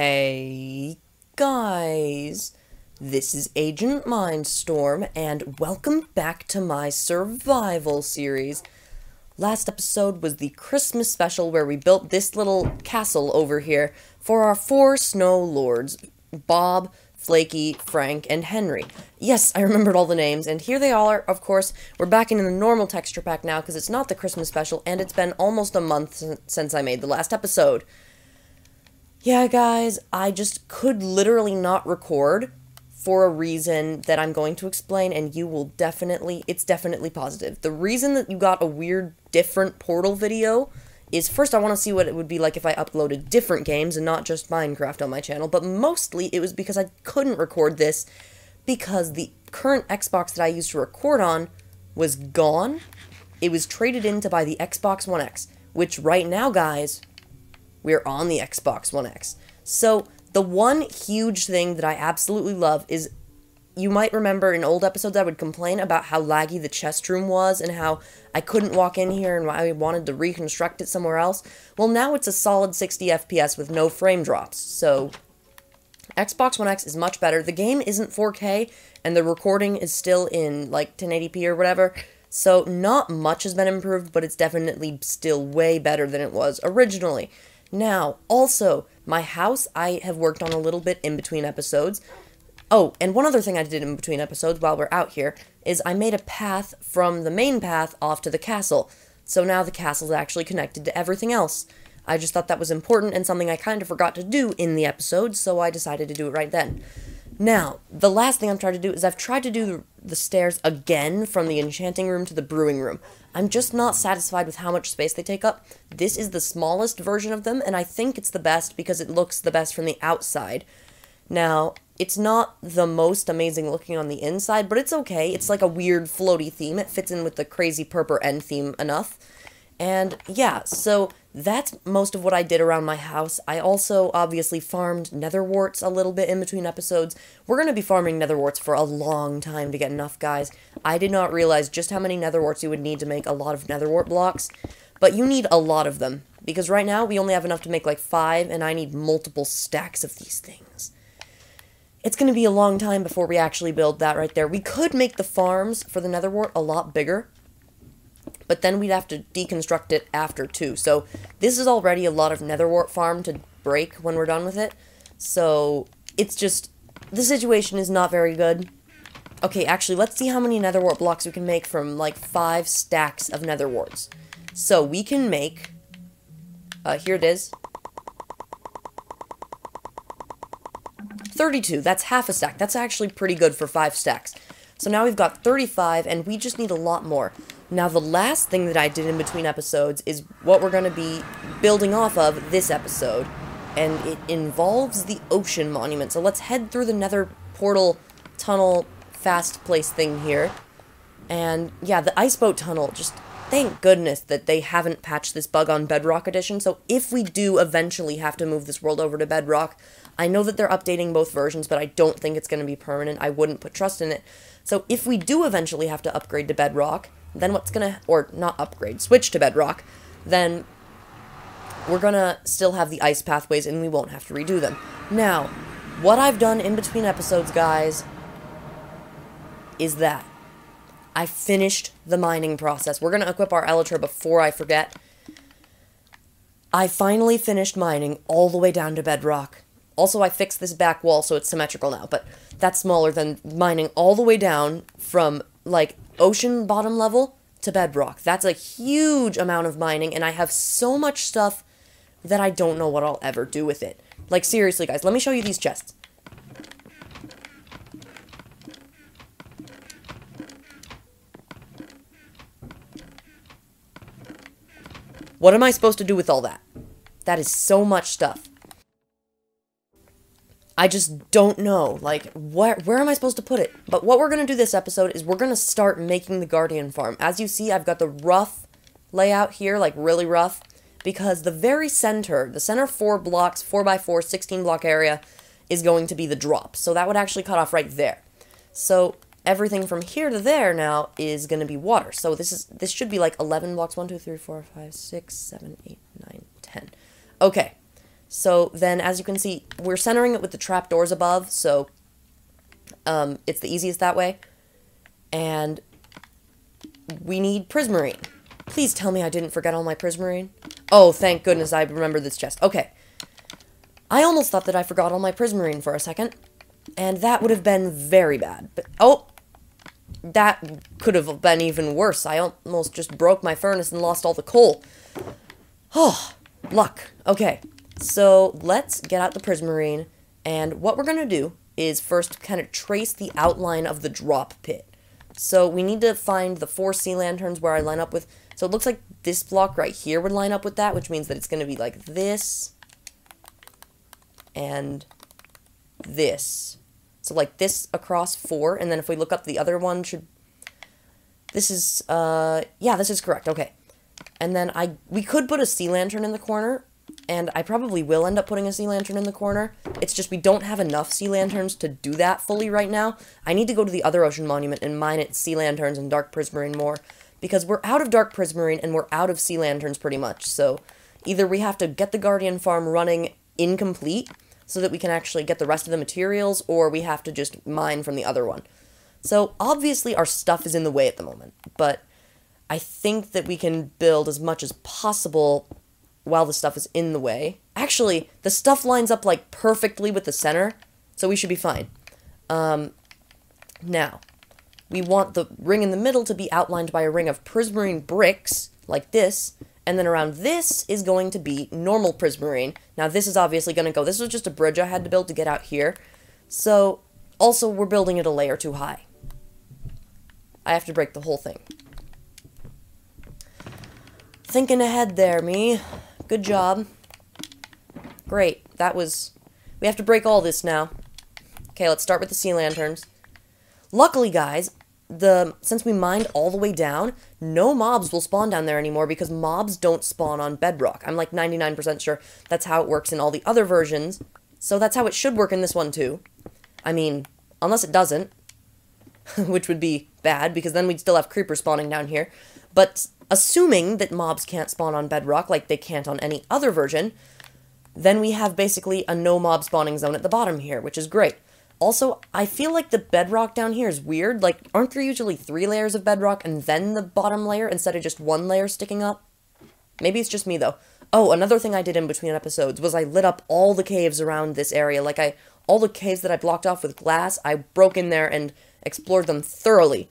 Hey guys, this is AgentMindStorm, and welcome back to my survival series. Last episode was the Christmas special where we built this little castle over here for our 4 snow lords, Bob, Flaky, Frank, and Henry. Yes, I remembered all the names, and here they all are, of course. We're back in the normal texture pack now because it's not the Christmas special, and it's been almost a month since I made the last episode. Yeah, guys, I just could literally not record for a reason that I'm going to explain, and you will it's definitely positive. The reason that you got a weird, different Portal video is, first, I want to see what it would be like if I uploaded different games and not just Minecraft on my channel, but mostly it was because I couldn't record this because the current Xbox that I used to record on was gone. It was traded in to buy the Xbox One X, which right now, guys, we're on the Xbox One X. So, the one huge thing that I absolutely love is, you might remember in old episodes I would complain about how laggy the chest room was and how I couldn't walk in here and I wanted to reconstruct it somewhere else. Well, now it's a solid 60 FPS with no frame drops. So, Xbox One X is much better. The game isn't 4K and the recording is still in like 1080p or whatever. So, not much has been improved, but it's definitely still way better than it was originally. Now, also, my house, I have worked on a little bit in between episodes. Oh, and one other thing I did in between episodes while we're out here is I made a path from the main path off to the castle. So now the castle is actually connected to everything else. I just thought that was important and something I kind of forgot to do in the episode, so I decided to do it right then. Now, the last thing I'm trying to do is I've tried to do the stairs again from the enchanting room to the brewing room. I'm just not satisfied with how much space they take up. This is the smallest version of them, and I think it's the best because it looks the best from the outside. Now, it's not the most amazing looking on the inside, but it's okay. It's like a weird floaty theme. It fits in with the crazy purple end theme enough. And yeah, so that's most of what I did around my house. I also obviously farmed netherwarts a little bit in between episodes. We're going to be farming netherwarts for a long time to get enough, guys. I did not realize just how many netherwarts you would need to make a lot of netherwart blocks, but you need a lot of them, because right now we only have enough to make like 5, and I need multiple stacks of these things. It's going to be a long time before we actually build that right there. We could make the farms for the netherwart a lot bigger, but then we'd have to deconstruct it after too. So this is already a lot of netherwart farm to break when we're done with it. So it's just, the situation is not very good. Okay, actually, let's see how many netherwart blocks we can make from like 5 stacks of netherwarts. So we can make, here it is, 32. That's half a stack. That's actually pretty good for 5 stacks. So now we've got 35, and we just need a lot more. Now, the last thing that I did in between episodes is what we're going to be building off of this episode, and it involves the ocean monument. So let's head through the nether portal tunnel fast place thing here. And yeah, the iceboat tunnel, just thank goodness that they haven't patched this bug on Bedrock Edition. So if we do eventually have to move this world over to Bedrock, I know that they're updating both versions, but I don't think it's going to be permanent. I wouldn't put trust in it. So if we do eventually have to upgrade to Bedrock, then what's gonna, or not upgrade, switch to Bedrock, then we're gonna still have the ice pathways and we won't have to redo them. Now, what I've done in between episodes, guys, is that I finished the mining process. We're gonna equip our elytra before I forget. I finally finished mining all the way down to Bedrock. Also, I fixed this back wall so it's symmetrical now, but that's smaller than mining all the way down from, like, ocean bottom level to Bedrock. That's a huge amount of mining, and I have so much stuff that I don't know what I'll ever do with it. Like, seriously, guys, let me show you these chests. What am I supposed to do with all that? That is so much stuff. I just don't know, like, where am I supposed to put it? But what we're going to do this episode is we're going to start making the Guardian Farm. As you see, I've got the rough layout here, like really rough, because the very center, the center 4 blocks, 4x4, 16 block area, is going to be the drop. So that would actually cut off right there. So everything from here to there now is going to be water. So this should be like 11 blocks, 1, 2, 3, 4, 5, 6, 7, 8, 9, 10. Okay. So then, as you can see, we're centering it with the trapdoors above, so it's the easiest that way. And we need prismarine. Please tell me I didn't forget all my prismarine. Oh, thank goodness I remember this chest. Okay. I almost thought that I forgot all my prismarine for a second, and that would have been very bad. But, oh, that could have been even worse. I almost just broke my furnace and lost all the coal. Oh, luck. Okay, so let's get out the prismarine, and what we're going to do is first kind of trace the outline of the drop pit. So we need to find the 4 sea lanterns where I line up with... So it looks like this block right here would line up with that, which means that it's going to be like this and this. So like this across 4, and then if we look up the other one should... This is, yeah, this is correct, okay. And then we could put a sea lantern in the corner, and I probably will end up putting a sea lantern in the corner. It's just we don't have enough sea lanterns to do that fully right now. I need to go to the other ocean monument and mine its sea lanterns and dark prismarine more, because we're out of dark prismarine and we're out of sea lanterns pretty much. So either we have to get the Guardian farm running incomplete so that we can actually get the rest of the materials, or we have to just mine from the other one. So obviously our stuff is in the way at the moment, but I think that we can build as much as possible while the stuff is in the way. Actually, the stuff lines up like perfectly with the center, so we should be fine. Now, we want the ring in the middle to be outlined by a ring of prismarine bricks, like this, and then around this is going to be normal prismarine. Now, this is obviously going to go... This was just a bridge I had to build to get out here. So, also, we're building it a layer too high. I have to break the whole thing. Thinking ahead there, me. Good job. Great. That was... We have to break all this now. Okay, let's start with the sea lanterns. Luckily, guys, since we mined all the way down, no mobs will spawn down there anymore because mobs don't spawn on bedrock. I'm like 99% sure that's how it works in all the other versions. So that's how it should work in this one too. I mean, unless it doesn't, which would be bad because then we'd still have creepers spawning down here. But assuming that mobs can't spawn on bedrock like they can't on any other version, then we have basically a no mob spawning zone at the bottom here, which is great. Also, I feel like the bedrock down here is weird. Like, aren't there usually 3 layers of bedrock and then the bottom layer instead of just 1 layer sticking up? Maybe it's just me, though. Oh, another thing I did in between episodes was I lit up all the caves around this area. Like, all the caves that I blocked off with glass, I broke in there and explored them thoroughly.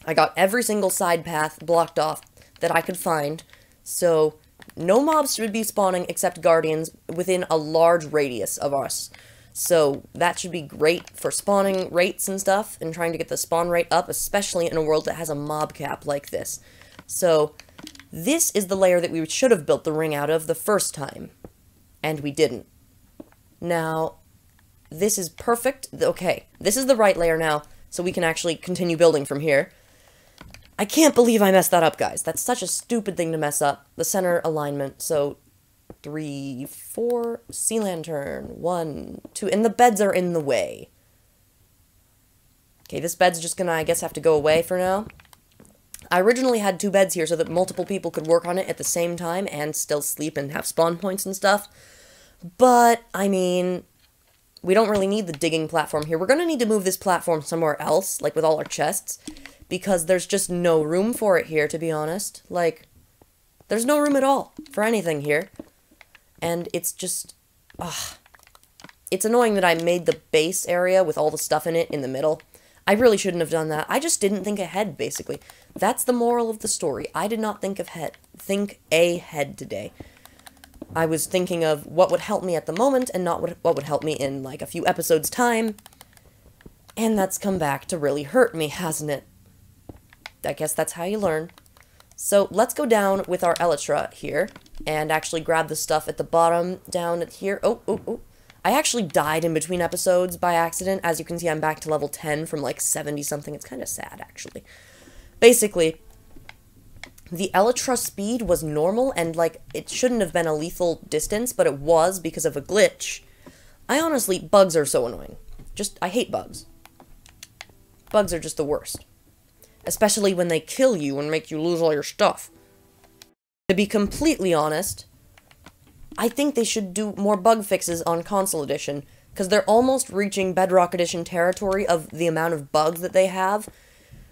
I got every single side path blocked off that I could find, so no mobs should be spawning except guardians within a large radius of us. So that should be great for spawning rates and stuff, and trying to get the spawn rate up, especially in a world that has a mob cap like this. So this is the layer that we should have built the ring out of the first time, and we didn't. Now, this is perfect. Okay, this is the right layer now, so we can actually continue building from here. I can't believe I messed that up, guys. That's such a stupid thing to mess up. The center alignment, so 3, 4, sea lantern, 1, 2, and the beds are in the way. Okay, this bed's just gonna, I guess, have to go away for now. I originally had 2 beds here so that multiple people could work on it at the same time and still sleep and have spawn points and stuff. But, I mean, we don't really need the digging platform here. We're gonna need to move this platform somewhere else, like with all our chests, because there's just no room for it here, to be honest. Like, there's no room at all for anything here. And it's just, it's annoying that I made the base area with all the stuff in it in the middle. I really shouldn't have done that. I just didn't think ahead, basically. That's the moral of the story. I did not think ahead today. I was thinking of what would help me at the moment and not what would help me in, like, a few episodes' time. And that's come back to really hurt me, hasn't it? I guess that's how you learn. So let's go down with our elytra here and actually grab the stuff at the bottom down here. Oh. I actually died in between episodes by accident. As you can see, I'm back to level 10 from like 70-something. It's kind of sad, actually. Basically, the elytra speed was normal and like it shouldn't have been a lethal distance, but it was because of a glitch. Honestly, bugs are so annoying. I hate bugs. Bugs are just the worst. Especially when they kill you and make you lose all your stuff. To be completely honest, I think they should do more bug fixes on Console Edition, because they're almost reaching Bedrock Edition territory of the amount of bugs that they have,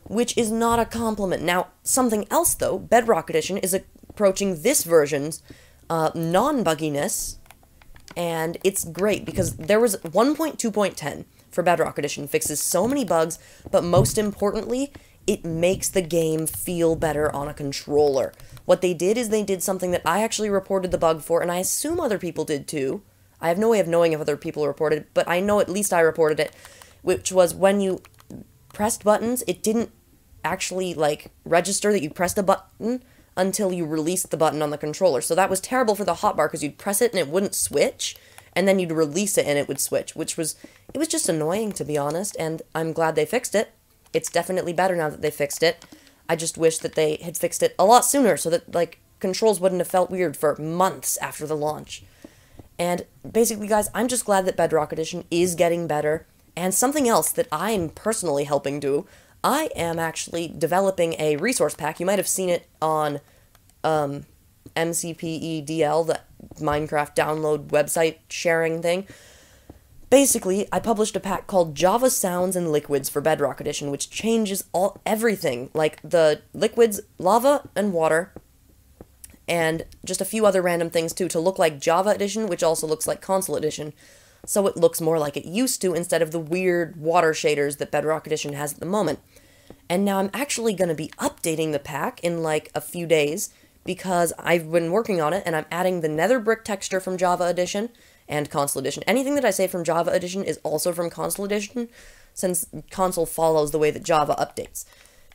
which is not a compliment. Now, something else though, Bedrock Edition is approaching this version's non-bugginess, and it's great because there was 1.2.10 for Bedrock Edition fixes so many bugs, but most importantly, it makes the game feel better on a controller. What they did is they did something that I actually reported the bug for, and I assume other people did too. I have no way of knowing if other people reported it, but I know at least I reported it, which was when you pressed buttons, it didn't actually, like, register that you pressed a button until you released the button on the controller. So that was terrible for the hotbar, because you'd press it and it wouldn't switch, and then you'd release it and it would switch, it was just annoying, to be honest, and I'm glad they fixed it. It's definitely better now that they fixed it. I just wish that they had fixed it a lot sooner, so that, like, controls wouldn't have felt weird for months after the launch. And basically, guys, I'm just glad that Bedrock Edition is getting better. And something else that I'm personally helping do, I am actually developing a resource pack. You might have seen it on MCPEDL, the Minecraft download website sharing thing. Basically, I published a pack called Java Sounds and Liquids for Bedrock Edition, which changes everything, like the liquids, lava and water, and just a few other random things too, to look like Java Edition, which also looks like Console Edition, so it looks more like it used to instead of the weird water shaders that Bedrock Edition has at the moment. And now I'm actually going to be updating the pack in like a few days, because I've been working on it, and I'm adding the nether brick texture from Java Edition and Console Edition. Anything that I say from Java Edition is also from Console Edition, since Console follows the way that Java updates.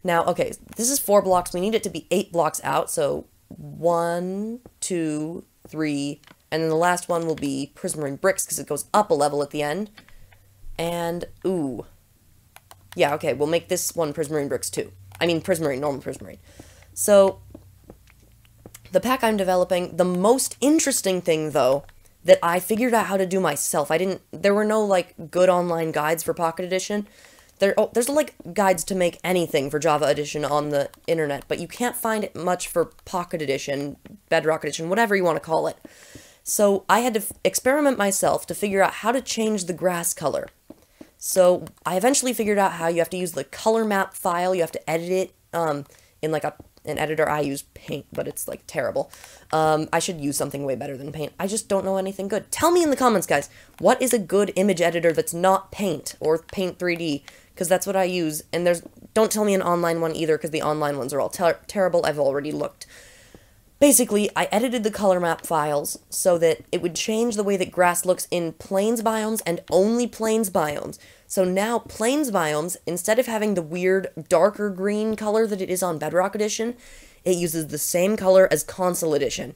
Now, okay, this is 4 blocks. We need it to be 8 blocks out, so 1, 2, 3, and then the last one will be prismarine bricks, because it goes up a level at the end. And, ooh. Yeah, okay, we'll make this one prismarine bricks too. I mean prismarine, normal prismarine. So, the pack I'm developing, the most interesting thing, though, that I figured out how to do myself. There were no, like, good online guides for Pocket Edition. There's, like, guides to make anything for Java Edition on the internet, but you can't find it much for Pocket Edition, Bedrock Edition, whatever you want to call it. So I had to experiment myself to figure out how to change the grass color. So I eventually figured out how you have to use the color map file. You have to edit it in, like, an editor. I use Paint, but it's, like, terrible. I should use something way better than Paint. I just don't know anything good. Tell me in the comments, guys, what is a good image editor that's not Paint or Paint 3D? Because that's what I use, and don't tell me an online one either, because the online ones are all terrible. I've already looked. Basically, I edited the color map files so that it would change the way that grass looks in plains biomes and only plains biomes. So now plains biomes, instead of having the weird darker green color that it is on Bedrock Edition, it uses the same color as Console Edition.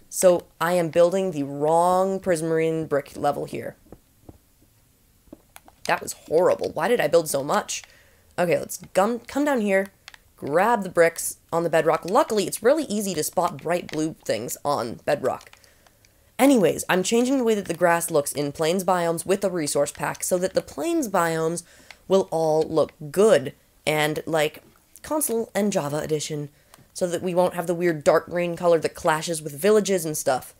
So I am building the wrong prismarine brick level here. That was horrible. Why did I build so much? Okay, let's come down here, grab the bricks on the bedrock. Luckily, it's really easy to spot bright blue things on bedrock. Anyways, I'm changing the way that the grass looks in plains biomes with a resource pack so that the plains biomes will all look good and like Console and Java Edition, so that we won't have the weird dark green color that clashes with villages and stuff.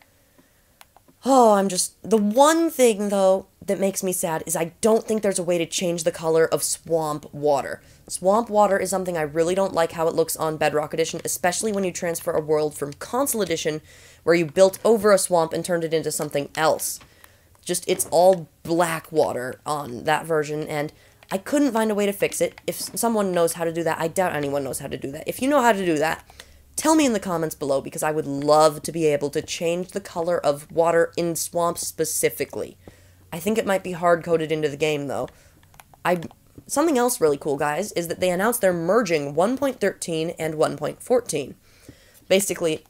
Oh, the one thing, though, that makes me sad is I don't think there's a way to change the color of swamp water. Swamp water is something I really don't like how it looks on Bedrock Edition, especially when you transfer a world from Console Edition, where you built over a swamp and turned it into something else. It's all black water on that version, and I couldn't find a way to fix it. If someone knows how to do that, I doubt anyone knows how to do that. If you know how to do that, tell me in the comments below, because I would love to be able to change the color of water in swamps specifically. I think it might be hard-coded into the game, though. Something else really cool, guys, is that they announced they're merging 1.13 and 1.14. Basically,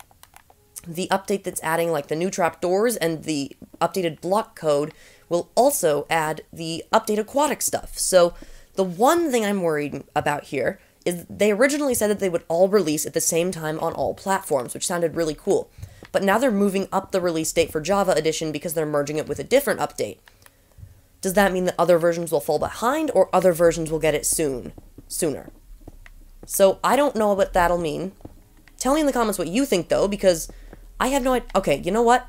the update that's adding, like, the new trapdoors and the updated block code will also add the update aquatic stuff. So, the one thing I'm worried about here is they originally said that they would all release at the same time on all platforms, which sounded really cool. But now they're moving up the release date for Java Edition because they're merging it with a different update. Does that mean that other versions will fall behind, or other versions will get it sooner? So, I don't know what that'll mean. Tell me in the comments what you think, though, because I have no idea. Okay, you know what?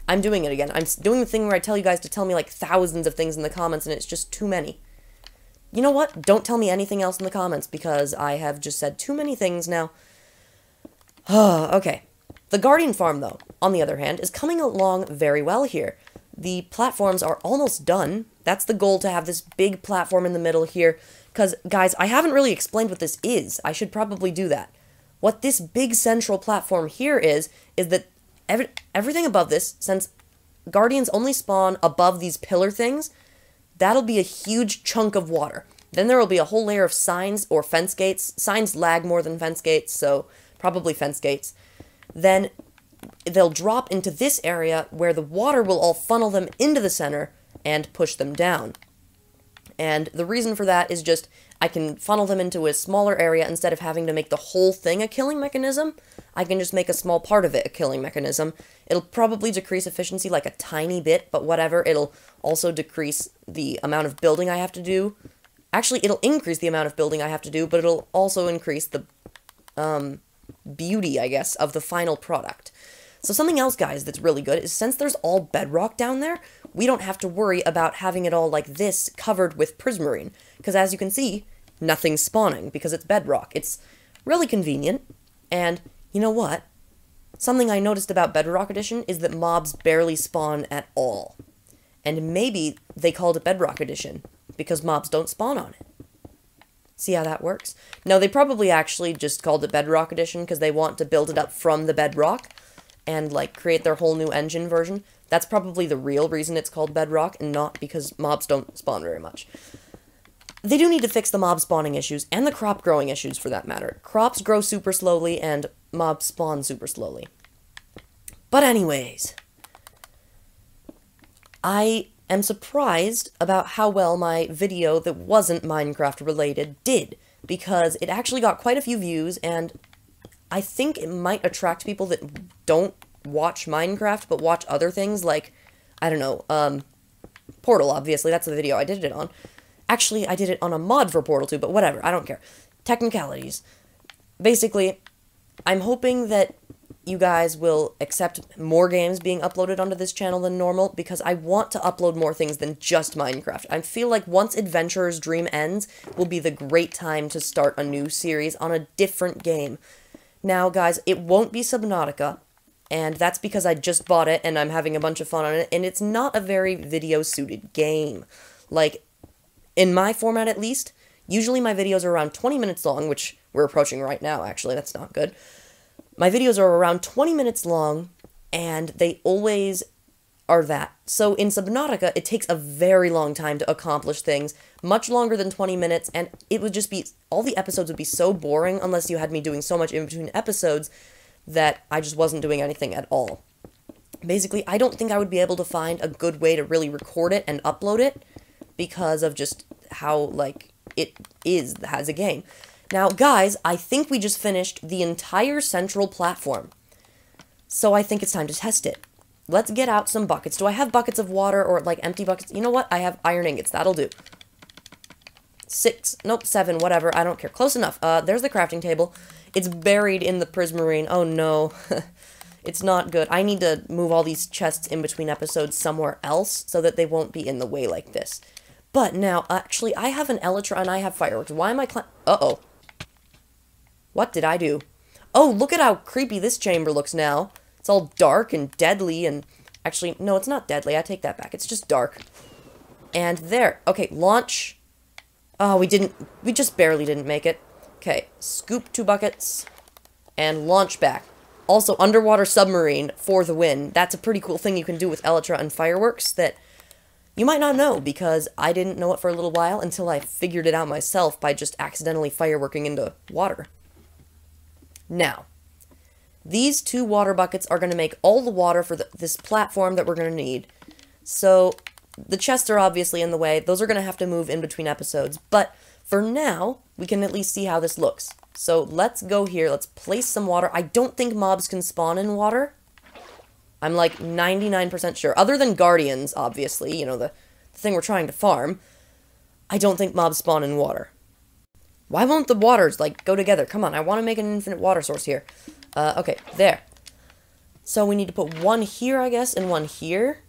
I'm doing it again. I'm doing the thing where I tell you guys to tell me like thousands of things in the comments, and it's just too many. You know what? Don't tell me anything else in the comments, because I have just said too many things now. Okay. The Guardian farm, though, on the other hand, is coming along very well here. The platforms are almost done. That's the goal, to have this big platform in the middle here. Because, guys, I haven't really explained what this is. I should probably do that. What this big central platform here is that everything above this, since Guardians only spawn above these pillar things, that'll be a huge chunk of water. Then there will be a whole layer of signs or fence gates. Signs lag more than fence gates, so probably fence gates. Then they'll drop into this area where the water will all funnel them into the center and push them down. And the reason for that is just I can funnel them into a smaller area instead of having to make the whole thing a killing mechanism. I can just make a small part of it a killing mechanism. It'll probably decrease efficiency like a tiny bit, but whatever. It'll also decrease the amount of building I have to do. Actually, it'll increase the amount of building I have to do, but it'll also increase the beauty, I guess, of the final product. So something else, guys, that's really good is since there's all bedrock down there, we don't have to worry about having it all like this covered with prismarine. Because as you can see, nothing's spawning because it's bedrock. It's really convenient. And you know what? Something I noticed about Bedrock Edition is that mobs barely spawn at all. And maybe they called it Bedrock Edition because mobs don't spawn on it. See how that works? No, they probably actually just called it Bedrock Edition because they want to build it up from the bedrock and, like, create their whole new engine version. That's probably the real reason it's called Bedrock, and not because mobs don't spawn very much. They do need to fix the mob spawning issues, and the crop growing issues, for that matter. Crops grow super slowly, and mobs spawn super slowly. But anyways, I am surprised about how well my video that wasn't Minecraft related did, because it actually got quite a few views, and I think it might attract people that don't watch Minecraft, but watch other things, like, I don't know, Portal, obviously, that's the video I did it on. Actually, I did it on a mod for Portal 2, but whatever, I don't care. Technicalities. Basically, I'm hoping that you guys will accept more games being uploaded onto this channel than normal, because I want to upload more things than just Minecraft. I feel like once Adventurer's Dream ends, will be the great time to start a new series on a different game. Now, guys, it won't be Subnautica, and that's because I just bought it and I'm having a bunch of fun on it, and it's not a very video-suited game. Like, in my format at least, usually my videos are around 20 minutes long, which we're approaching right now, actually, that's not good. My videos are around 20 minutes long, and they always are that. So in Subnautica, it takes a very long time to accomplish things, much longer than 20 minutes, and it would just be, all the episodes would be so boring unless you had me doing so much in between episodes that I just wasn't doing anything at all. Basically, I don't think I would be able to find a good way to really record it and upload it because of just how, like, it is as a game. Now, guys, I think we just finished the entire central platform, so I think it's time to test it. Let's get out some buckets. Do I have buckets of water or, like, empty buckets? You know what? I have iron ingots. That'll do. 6, nope, 7, whatever. I don't care. Close enough. There's the crafting table. It's buried in the prismarine. Oh, no. It's not good. I need to move all these chests in between episodes somewhere else so that they won't be in the way like this. But now, actually, I have an elytra and I have fireworks. Why am I uh-oh. What did I do? Oh, look at how creepy this chamber looks now. It's all dark and deadly and... Actually, no, it's not deadly. I take that back. It's just dark. And there. Okay, launch. Oh, we just barely didn't make it. Okay, scoop 2 buckets. And launch back. Also, underwater submarine for the win. That's a pretty cool thing you can do with elytra and fireworks that you might not know, because I didn't know it for a little while until I figured it out myself by just accidentally fireworking into water. Now, these 2 water buckets are going to make all the water for this platform that we're going to need. So, the chests are obviously in the way. Those are going to have to move in between episodes. But for now, we can at least see how this looks. So, let's go here. Let's place some water. I don't think mobs can spawn in water. I'm like 99% sure. Other than guardians, obviously, you know, the thing we're trying to farm. I don't think mobs spawn in water. Why won't the waters, like, go together? Come on, I want to make an infinite water source here. Okay, there. So we need to put one here, I guess, and one here.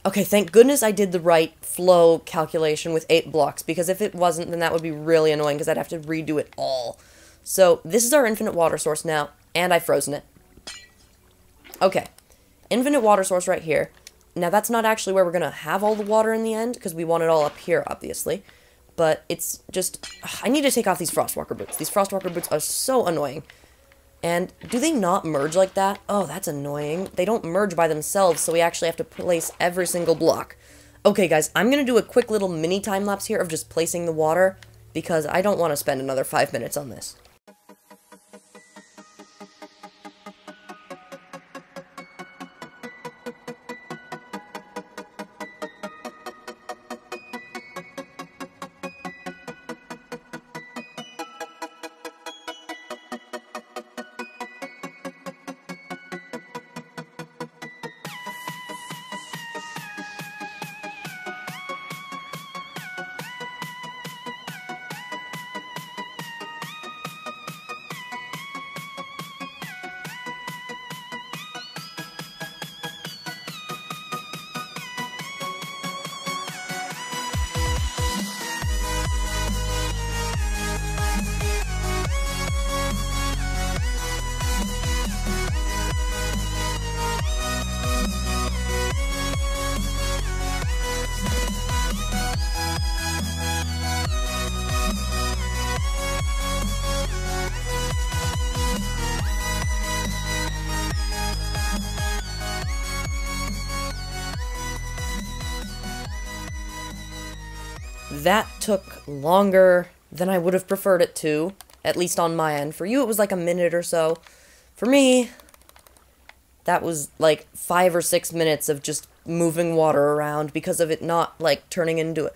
Okay, thank goodness I did the right flow calculation with 8 blocks, because if it wasn't, then that would be really annoying, because I'd have to redo it all. So this is our infinite water source now, and I've frozen it. Okay, infinite water source right here. Now that's not actually where we're going to have all the water in the end, because we want it all up here, obviously. But it's just, I need to take off these Frostwalker boots. These Frostwalker boots are so annoying. And do they not merge like that? Oh, that's annoying. They don't merge by themselves, so we actually have to place every single block. Okay, guys, I'm going to do a quick little mini time-lapse here of just placing the water, because I don't want to spend another 5 minutes on this. That took longer than I would have preferred it to, at least on my end. For you, it was like a minute or so. For me, that was like 5 or 6 minutes of just moving water around because of it not, like, turning into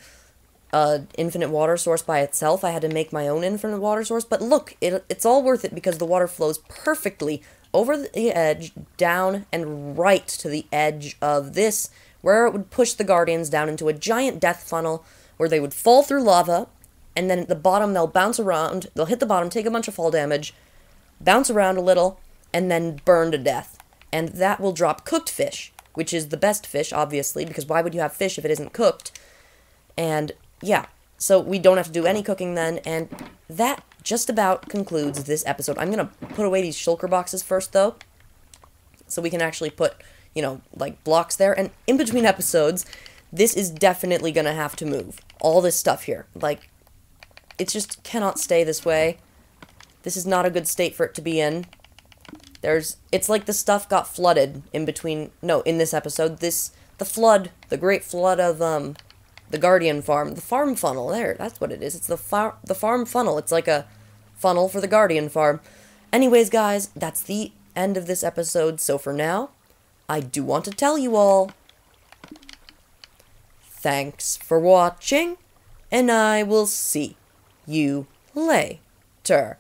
a infinite water source by itself. I had to make my own infinite water source, but look, it's all worth it because the water flows perfectly over the edge, down, and right to the edge of this, where it would push the Guardians down into a giant death funnel, where they would fall through lava, and then at the bottom they'll bounce around, they'll hit the bottom, take a bunch of fall damage, bounce around a little, and then burn to death. And that will drop cooked fish, which is the best fish, obviously, because why would you have fish if it isn't cooked? And, yeah, so we don't have to do any cooking then, and that just about concludes this episode. I'm going to put away these shulker boxes first, though, so we can actually put, you know, like, blocks there, and in between episodes, this is definitely going to have to move. All this stuff here. Like, it just cannot stay this way. This is not a good state for it to be in. It's like the stuff got flooded in between, no, in this episode. The great flood of, the Guardian farm. The farm funnel, there, that's what it is. It's the farm funnel. It's like a funnel for the Guardian farm. Anyways, guys, that's the end of this episode. So for now, I do want to tell you all, thanks for watching, and I will see you later.